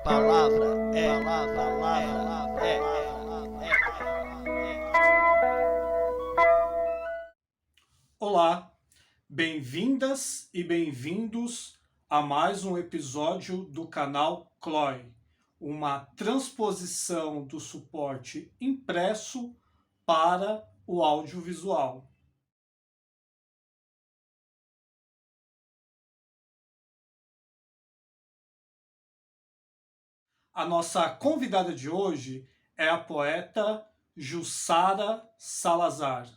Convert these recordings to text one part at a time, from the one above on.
Palavra é. Olá, bem-vindas e bem-vindos a mais um episódio do canal CLOI, uma transposição do suporte impresso para o audiovisual. A nossa convidada de hoje é a poeta Jussara Salazar.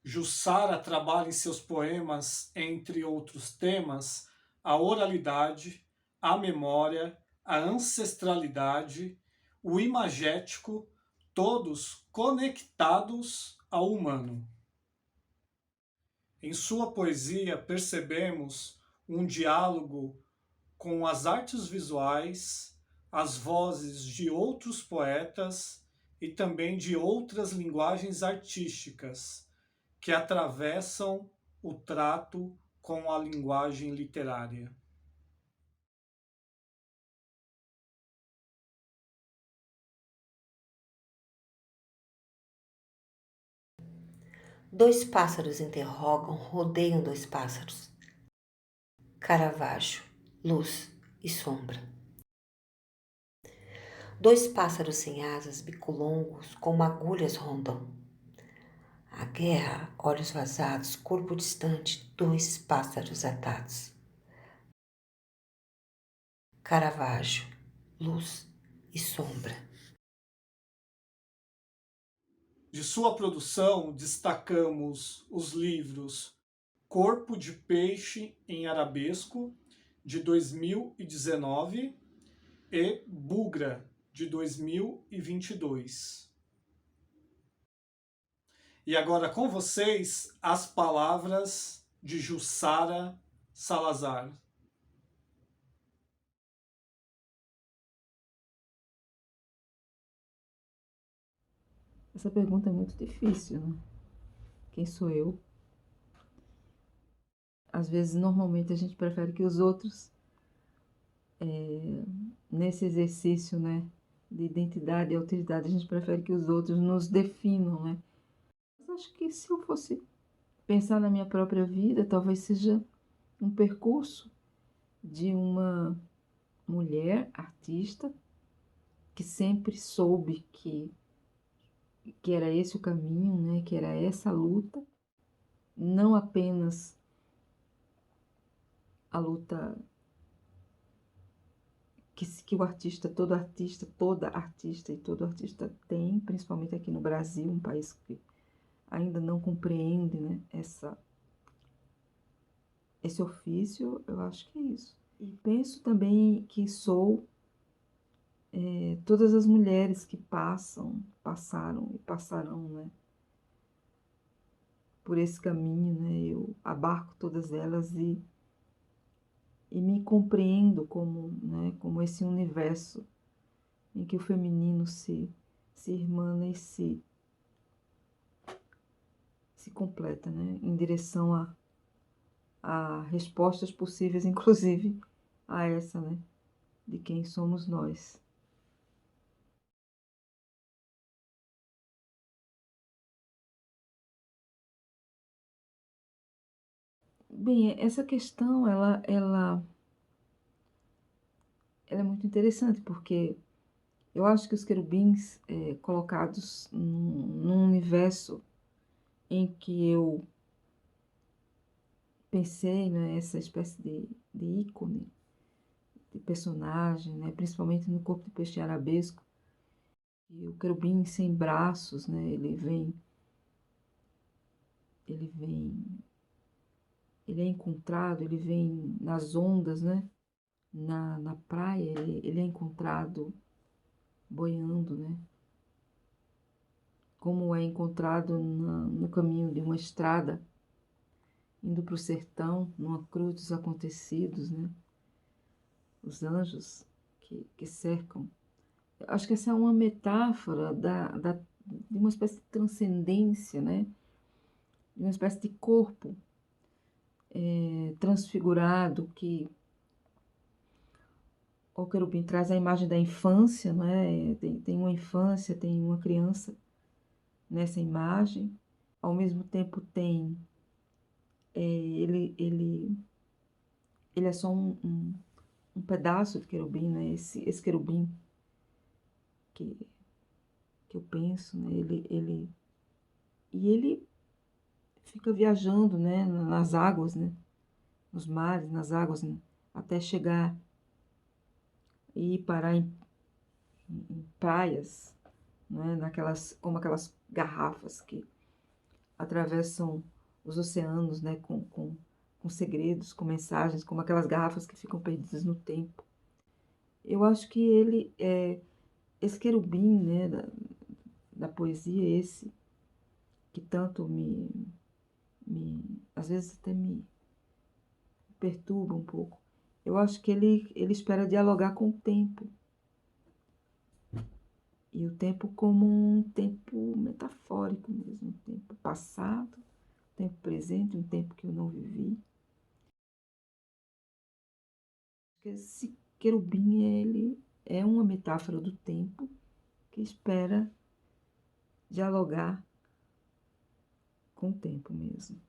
Jussara trabalha em seus poemas, entre outros temas, a oralidade, a memória, a ancestralidade, o imagético, todos conectados ao humano. Em sua poesia percebemos um diálogo com as artes visuais, as vozes de outros poetas e também de outras linguagens artísticas que atravessam o trato com a linguagem literária. Dois pássaros interrogam, rodeiam dois pássaros. Caravaggio, luz e sombra. Dois pássaros sem asas, bicolongos, como agulhas rondam. A guerra, olhos vazados, corpo distante, dois pássaros atados. Caravaggio, luz e sombra. De sua produção, destacamos os livros Corpo de Peixe em Arabesco, de 2019, e Bugra, de 2022. E agora com vocês, as palavras de Jussara Salazar. Essa pergunta é muito difícil, né? Quem sou eu? Às vezes, normalmente, a gente prefere que os outros, nesse exercício, né, de identidade e autoridade, a gente prefere que os outros nos definam, né? Mas acho que se eu fosse pensar na minha própria vida, talvez seja um percurso de uma mulher artista que sempre soube que era esse o caminho, né? Que era essa luta, não apenas a luta que o artista, toda artista e todo artista tem, principalmente aqui no Brasil, um país que ainda não compreende, né, esse ofício, eu acho que é isso. E penso também que sou todas as mulheres que passaram e passarão, né, por esse caminho, né, eu abarco todas elas e me compreendo como, né, como esse universo em que o feminino se irmana e se completa, né, em direção a respostas possíveis, inclusive a essa, né, de quem somos nós. Bem, essa questão, ela é muito interessante, porque eu acho que os querubins, colocados num universo em que eu pensei, né, essa espécie de ícone, de personagem, né, principalmente no Corpo de Peixe Arabesco, e o querubim sem braços, né, ele vem, ele é encontrado, ele vem nas ondas, né, na praia, ele é encontrado boiando, né? Como é encontrado no caminho de uma estrada, indo para o sertão, numa cruz dos acontecidos, né? Os anjos que cercam. Eu acho que essa é uma metáfora de uma espécie de transcendência, né? De uma espécie de corpo transfigurado que o querubim traz a imagem da infância, né? Tem uma infância, tem uma criança nessa imagem. Ao mesmo tempo tem ele é só um pedaço de querubim, né? Esse querubim que eu penso, né? Ele fica viajando, né? Nas águas, né? Nos mares, nas águas, né? Até chegar e parar em praias, né? Como aquelas garrafas que atravessam os oceanos, né? Com segredos, com mensagens, como aquelas garrafas que ficam perdidas no tempo. Eu acho que esse querubim, né, da poesia, esse que tanto às vezes até me perturba um pouco. Eu acho que ele espera dialogar com o tempo. E o tempo como um tempo metafórico mesmo, um tempo passado, um tempo presente, um tempo que eu não vivi. Esse querubim, ele é uma metáfora do tempo que espera dialogar com o tempo mesmo.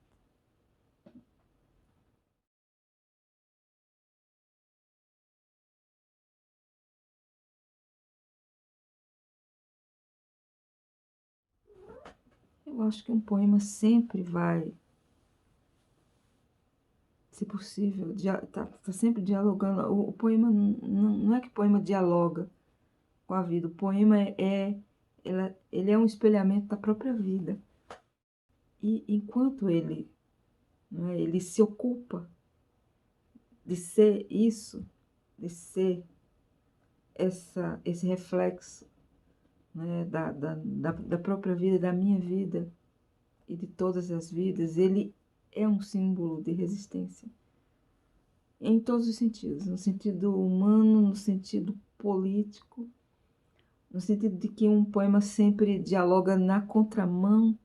Eu acho que um poema sempre vai, se possível, tá sempre dialogando. O poema não é que o poema dialoga com a vida. O poema ele é um espelhamento da própria vida. E enquanto né, ele se ocupa de ser isso, de ser esse reflexo, né, da própria vida, da minha vida e de todas as vidas, ele é um símbolo de resistência. Em todos os sentidos, no sentido humano, no sentido político, no sentido de que um poema sempre dialoga na contramão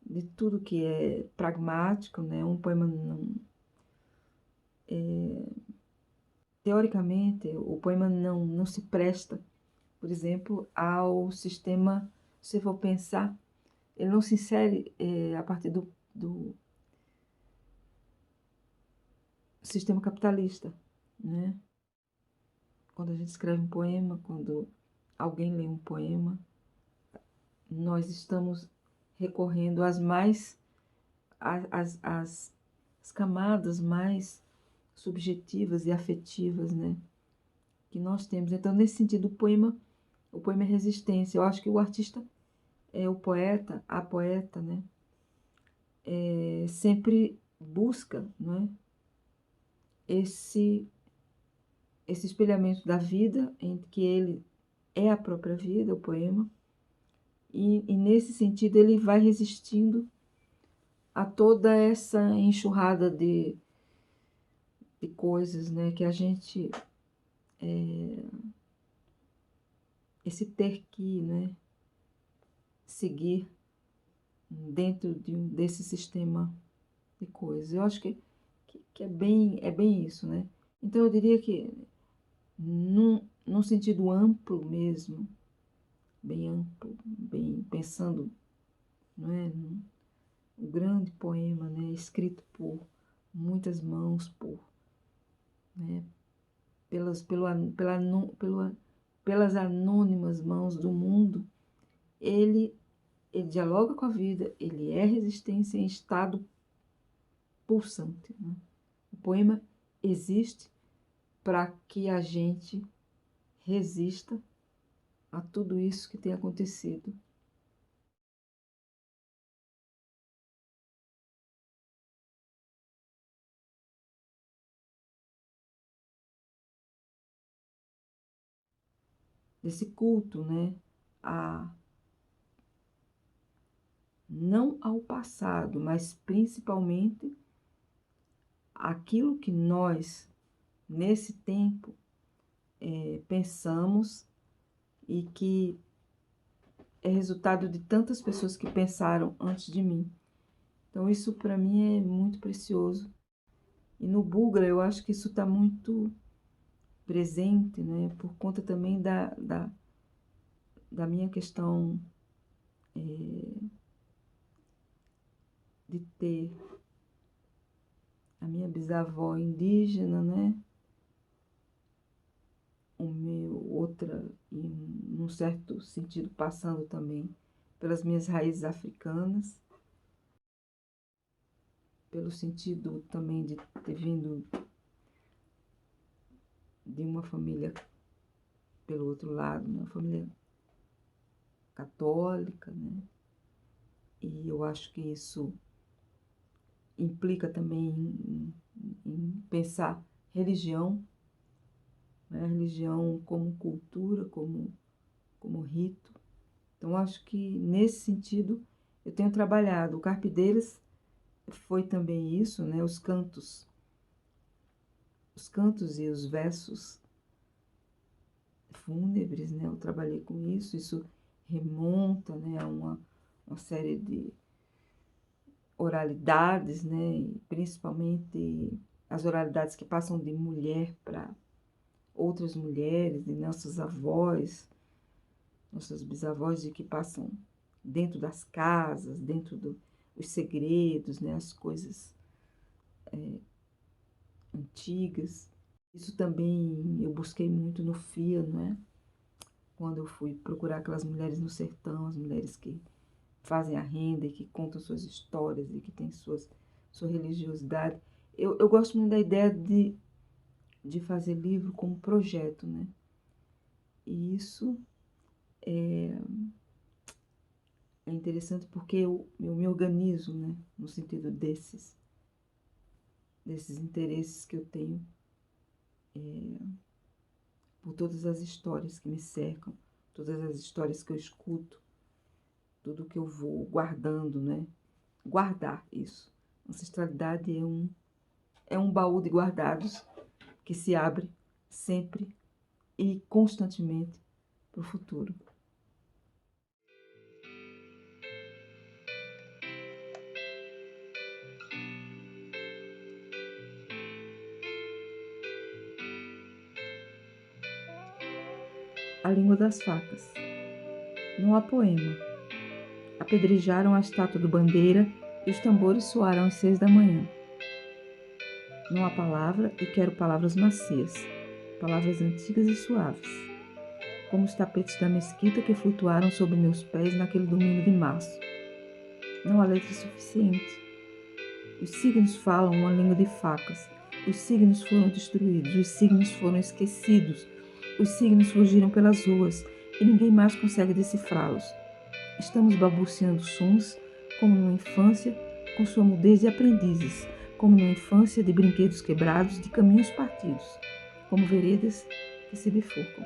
de tudo que é pragmático, né? Um poema teoricamente, o poema não se presta, por exemplo, ao sistema, se for pensar, ele não se insere a partir do sistema capitalista, né? Quando a gente escreve um poema, quando alguém lê um poema, nós estamos recorrendo às camadas mais subjetivas e afetivas, né, que nós temos. Então, nesse sentido, o poema é resistência. Eu acho que o artista, o poeta, a poeta, né, sempre busca, né, esse espelhamento da vida, em que ele é a própria vida, o poema, e nesse sentido ele vai resistindo a toda essa enxurrada de coisas, né, que a gente, esse ter que, né, seguir dentro desse sistema de coisas. Eu acho que é bem isso, né? Então eu diria que num sentido amplo mesmo, bem amplo, bem pensando, não é, um grande poema, né, escrito por muitas mãos, né, pelas anônimas mãos do mundo, ele dialoga com a vida, ele é resistência em estado pulsante, né? O poema existe para que a gente resista a tudo isso que tem acontecido. desse culto, né, não ao passado, mas principalmente aquilo que nós, nesse tempo, pensamos e que é resultado de tantas pessoas que pensaram antes de mim. Então isso para mim é muito precioso. E no Bugra eu acho que isso está muito presente, né? Por conta também da minha questão de ter a minha bisavó indígena, né? Outra, num certo sentido, passando também pelas minhas raízes africanas, pelo sentido também de ter vindo de uma família, pelo outro lado, uma família católica, né? E eu acho que isso implica também em pensar religião, né? Religião como cultura, como rito. Então, acho que nesse sentido eu tenho trabalhado. O Carpideiras foi também isso, né? Os cantos e os versos fúnebres, né? Eu trabalhei com isso. Isso remonta, né, a uma série de oralidades, né? E principalmente as oralidades que passam de mulher para outras mulheres, de nossos avós, nossas bisavós, e que passam dentro das casas, dentro dos segredos, né, as coisas antigas. Isso também eu busquei muito no FIA, né? Quando eu fui procurar aquelas mulheres no sertão, as mulheres que fazem a renda e que contam suas histórias e que têm sua religiosidade. Eu gosto muito da ideia de fazer livro como projeto, né? E isso é interessante porque eu me organizo, né? No sentido desses interesses que eu tenho por todas as histórias que me cercam, todas as histórias que eu escuto, tudo que eu vou guardando, né? Guardar isso. Ancestralidade é um baú de guardados que se abre sempre e constantemente para o futuro. A língua das facas. Não há poema. Apedrejaram a estátua do Bandeira e os tambores soaram às 6 da manhã. Não há palavra e quero palavras macias, palavras antigas e suaves, como os tapetes da mesquita que flutuaram sob meus pés naquele domingo de março. Não há letra suficiente. Os signos falam uma língua de facas. Os signos foram destruídos, os signos foram esquecidos, os signos fugiram pelas ruas e ninguém mais consegue decifrá-los. Estamos balbuciando sons, como numa infância, com sua mudez de aprendizes, como numa infância de brinquedos quebrados, de caminhos partidos, como veredas que se bifurcam.